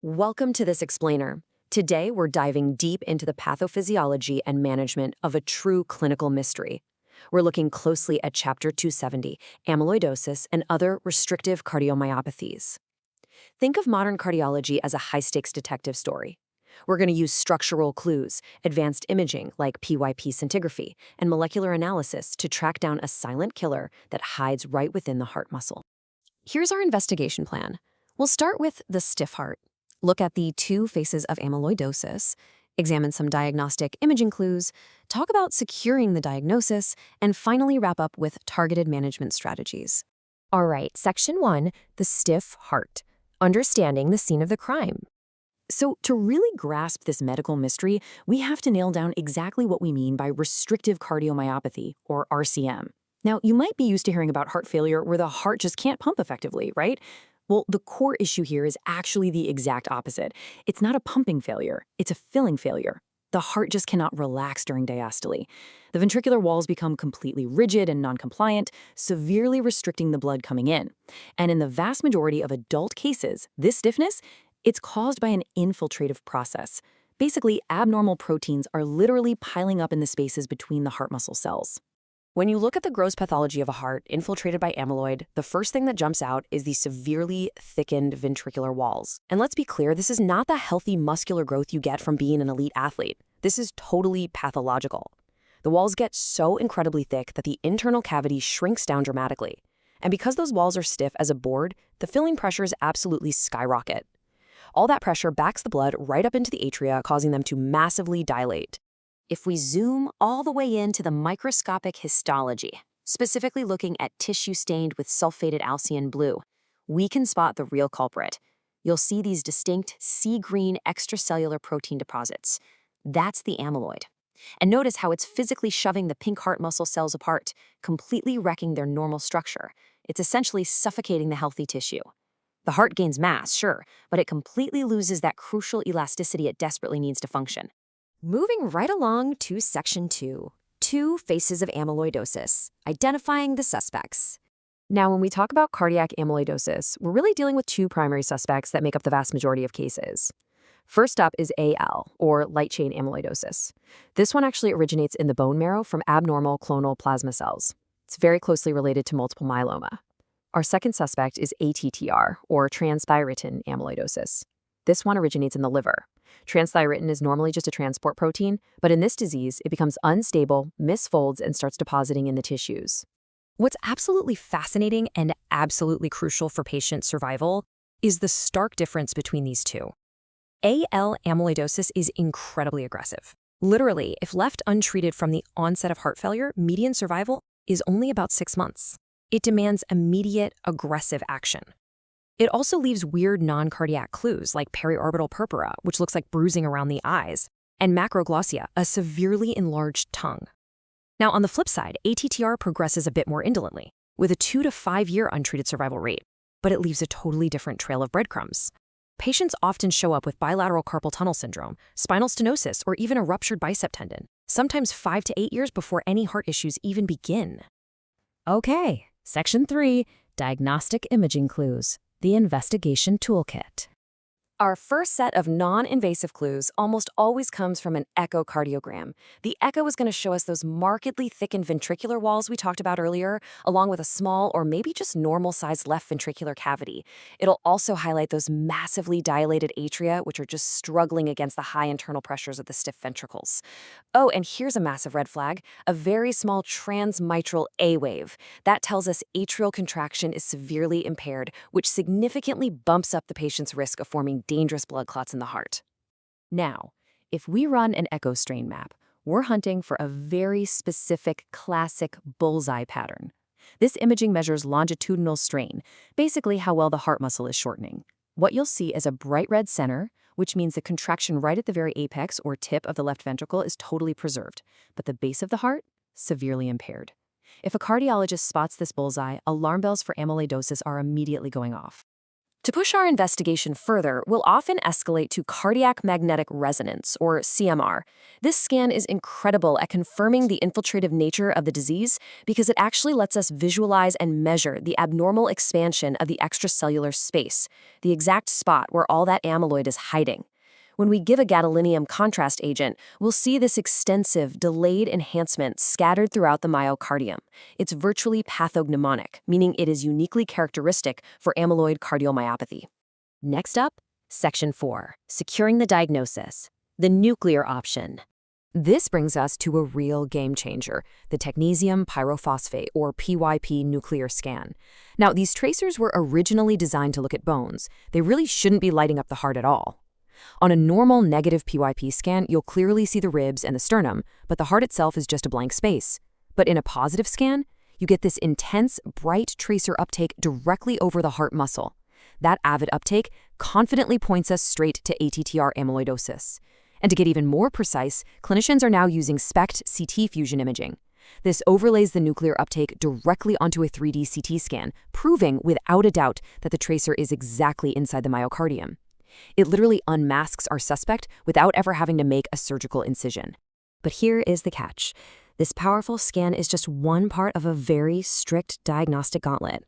Welcome to this explainer. Today, we're diving deep into the pathophysiology and management of a true clinical mystery. We're looking closely at Chapter 270, Amyloidosis and Other Restrictive Cardiomyopathies. Think of modern cardiology as a high-stakes detective story. We're going to use structural clues, advanced imaging like PYP scintigraphy, and molecular analysis to track down a silent killer that hides right within the heart muscle. Here's our investigation plan. We'll start with the stiff heart. Look at the two phases of amyloidosis, examine some diagnostic imaging clues, talk about securing the diagnosis, and finally wrap up with targeted management strategies. All right, Section 1, the stiff heart. Understanding the scene of the crime. So, to really grasp this medical mystery, we have to nail down exactly what we mean by restrictive cardiomyopathy, or RCM. Now, you might be used to hearing about heart failure where the heart just can't pump effectively, right? Well, the core issue here is actually the exact opposite. It's not a pumping failure, it's a filling failure. The heart just cannot relax during diastole. The ventricular walls become completely rigid and non-compliant, severely restricting the blood coming in. And in the vast majority of adult cases, this stiffness, it's caused by an infiltrative process. Basically, abnormal proteins are literally piling up in the spaces between the heart muscle cells. When you look at the gross pathology of a heart infiltrated by amyloid, the first thing that jumps out is the severely thickened ventricular walls. And let's be clear, this is not the healthy muscular growth you get from being an elite athlete. This is totally pathological. The walls get so incredibly thick that the internal cavity shrinks down dramatically. And because those walls are stiff as a board, the filling pressures absolutely skyrocket. All that pressure backs the blood right up into the atria, causing them to massively dilate. If we zoom all the way into the microscopic histology, specifically looking at tissue stained with sulfated Alcian blue, we can spot the real culprit. You'll see these distinct sea-green extracellular protein deposits. That's the amyloid. And notice how it's physically shoving the pink heart muscle cells apart, completely wrecking their normal structure. It's essentially suffocating the healthy tissue. The heart gains mass, sure, but it completely loses that crucial elasticity it desperately needs to function. Moving right along to Section 2, two phases of amyloidosis, identifying the suspects. Now, when we talk about cardiac amyloidosis, we're really dealing with two primary suspects that make up the vast majority of cases. First up is AL, or light chain amyloidosis. This one actually originates in the bone marrow from abnormal clonal plasma cells. It's very closely related to multiple myeloma. Our second suspect is ATTR, or transthyretin amyloidosis. This one originates in the liver. Transthyretin is normally just a transport protein, but in this disease, it becomes unstable, misfolds, and starts depositing in the tissues. What's absolutely fascinating and absolutely crucial for patient survival is the stark difference between these two. AL amyloidosis is incredibly aggressive. Literally, if left untreated from the onset of heart failure, median survival is only about 6 months. It demands immediate, aggressive action. It also leaves weird non-cardiac clues like periorbital purpura, which looks like bruising around the eyes, and macroglossia, a severely enlarged tongue. Now, on the flip side, ATTR progresses a bit more indolently, with a 2 to 5 year untreated survival rate, but it leaves a totally different trail of breadcrumbs. Patients often show up with bilateral carpal tunnel syndrome, spinal stenosis, or even a ruptured bicep tendon, sometimes 5 to 8 years before any heart issues even begin. Okay, Section 3, Diagnostic Imaging Clues. The Investigation Toolkit. Our first set of non-invasive clues almost always comes from an echocardiogram. The echo is going to show us those markedly thickened ventricular walls we talked about earlier, along with a small or maybe just normal-sized left ventricular cavity. It'll also highlight those massively dilated atria, which are just struggling against the high internal pressures of the stiff ventricles. Oh, and here's a massive red flag, a very small transmitral A wave. That tells us atrial contraction is severely impaired, which significantly bumps up the patient's risk of forming dangerous blood clots in the heart. Now, if we run an echo strain map, we're hunting for a very specific classic bullseye pattern. This imaging measures longitudinal strain, basically how well the heart muscle is shortening. What you'll see is a bright red center, which means the contraction right at the very apex or tip of the left ventricle is totally preserved, but the base of the heart, severely impaired. If a cardiologist spots this bullseye, alarm bells for amyloidosis are immediately going off. To push our investigation further, we'll often escalate to cardiac magnetic resonance, or CMR. This scan is incredible at confirming the infiltrative nature of the disease because it actually lets us visualize and measure the abnormal expansion of the extracellular space, the exact spot where all that amyloid is hiding. When we give a gadolinium contrast agent, we'll see this extensive, delayed enhancement scattered throughout the myocardium. It's virtually pathognomonic, meaning it is uniquely characteristic for amyloid cardiomyopathy. Next up, Section 4, Securing the Diagnosis, the nuclear option. This brings us to a real game changer, the technetium pyrophosphate, or PYP nuclear scan. Now, these tracers were originally designed to look at bones. They really shouldn't be lighting up the heart at all. On a normal negative PYP scan, you'll clearly see the ribs and the sternum, but the heart itself is just a blank space. But in a positive scan, you get this intense, bright tracer uptake directly over the heart muscle. That avid uptake confidently points us straight to ATTR amyloidosis. And to get even more precise, clinicians are now using SPECT CT fusion imaging. This overlays the nuclear uptake directly onto a 3D CT scan, proving without a doubt that the tracer is exactly inside the myocardium. It literally unmasks our suspect without ever having to make a surgical incision. But here is the catch. This powerful scan is just one part of a very strict diagnostic gauntlet.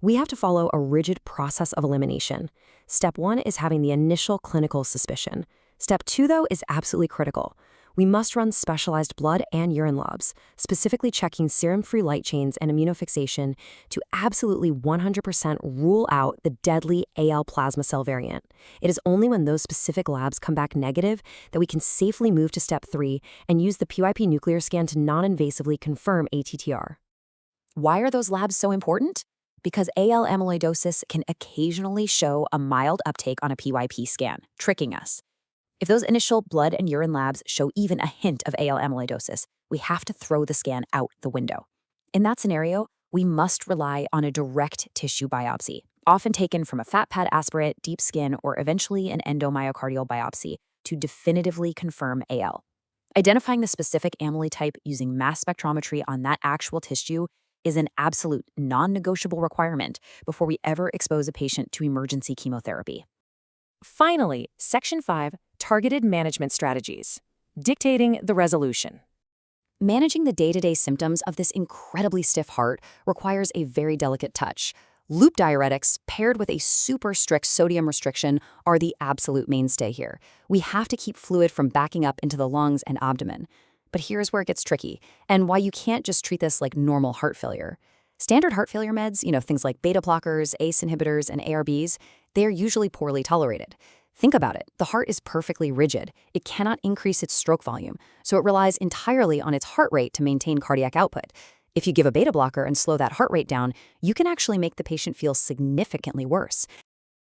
We have to follow a rigid process of elimination. Step 1 is having the initial clinical suspicion. Step 2, though, is absolutely critical. We must run specialized blood and urine labs, specifically checking serum-free light chains and immunofixation to absolutely 100% rule out the deadly AL plasma cell variant. It is only when those specific labs come back negative that we can safely move to Step 3 and use the PYP nuclear scan to non-invasively confirm ATTR. Why are those labs so important? Because AL amyloidosis can occasionally show a mild uptake on a PYP scan, tricking us. If those initial blood and urine labs show even a hint of AL amyloidosis, we have to throw the scan out the window. In that scenario, we must rely on a direct tissue biopsy, often taken from a fat pad aspirate, deep skin, or eventually an endomyocardial biopsy to definitively confirm AL. Identifying the specific amyloid type using mass spectrometry on that actual tissue is an absolute non-negotiable requirement before we ever expose a patient to emergency chemotherapy. Finally, Section 5, Targeted Management Strategies, Dictating the Resolution. Managing the day-to-day symptoms of this incredibly stiff heart requires a very delicate touch. Loop diuretics paired with a super strict sodium restriction are the absolute mainstay here. We have to keep fluid from backing up into the lungs and abdomen. But here's where it gets tricky, and why you can't just treat this like normal heart failure. Standard heart failure meds, things like beta blockers, ACE inhibitors, and ARBs, they are usually poorly tolerated. Think about it. The heart is perfectly rigid. It cannot increase its stroke volume, so it relies entirely on its heart rate to maintain cardiac output. If you give a beta blocker and slow that heart rate down, you can actually make the patient feel significantly worse.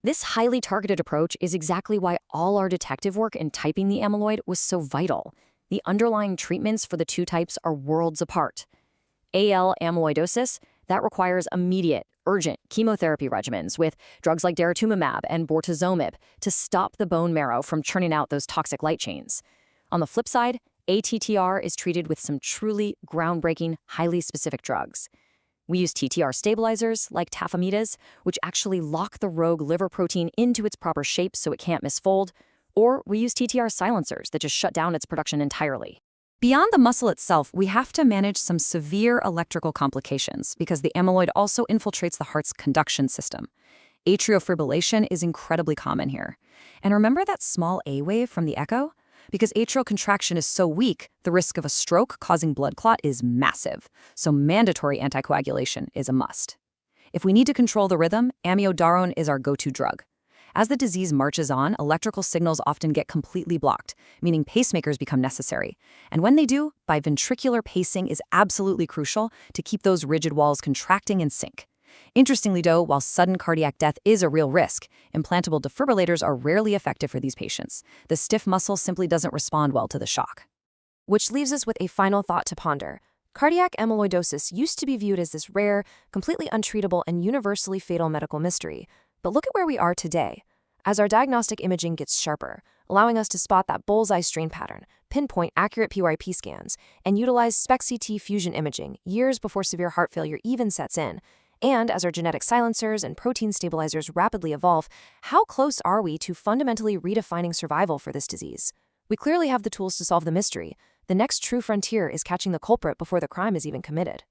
This highly targeted approach is exactly why all our detective work in typing the amyloid was so vital. The underlying treatments for the two types are worlds apart. AL amyloidosis, that requires immediate, urgent chemotherapy regimens with drugs like daratumumab and bortezomib to stop the bone marrow from churning out those toxic light chains. On the flip side, ATTR is treated with some truly groundbreaking, highly specific drugs. We use TTR stabilizers like tafamidis, which actually lock the rogue liver protein into its proper shape so it can't misfold, or we use TTR silencers that just shut down its production entirely. Beyond the muscle itself, we have to manage some severe electrical complications because the amyloid also infiltrates the heart's conduction system. Atrial fibrillation is incredibly common here. And remember that small A wave from the echo? Because atrial contraction is so weak, the risk of a stroke causing blood clot is massive. So mandatory anticoagulation is a must. If we need to control the rhythm, amiodarone is our go-to drug. As the disease marches on, electrical signals often get completely blocked, meaning pacemakers become necessary. And when they do, biventricular pacing is absolutely crucial to keep those rigid walls contracting in sync. Interestingly, though, while sudden cardiac death is a real risk, implantable defibrillators are rarely effective for these patients. The stiff muscle simply doesn't respond well to the shock. Which leaves us with a final thought to ponder. Cardiac amyloidosis used to be viewed as this rare, completely untreatable, and universally fatal medical mystery. But look at where we are today. As our diagnostic imaging gets sharper, allowing us to spot that bullseye strain pattern, pinpoint accurate PYP scans, and utilize SPECT-CT fusion imaging years before severe heart failure even sets in, And as our genetic silencers and protein stabilizers rapidly evolve, how close are we to fundamentally redefining survival for this disease? We clearly have the tools to solve the mystery. The next true frontier is catching the culprit before the crime is even committed.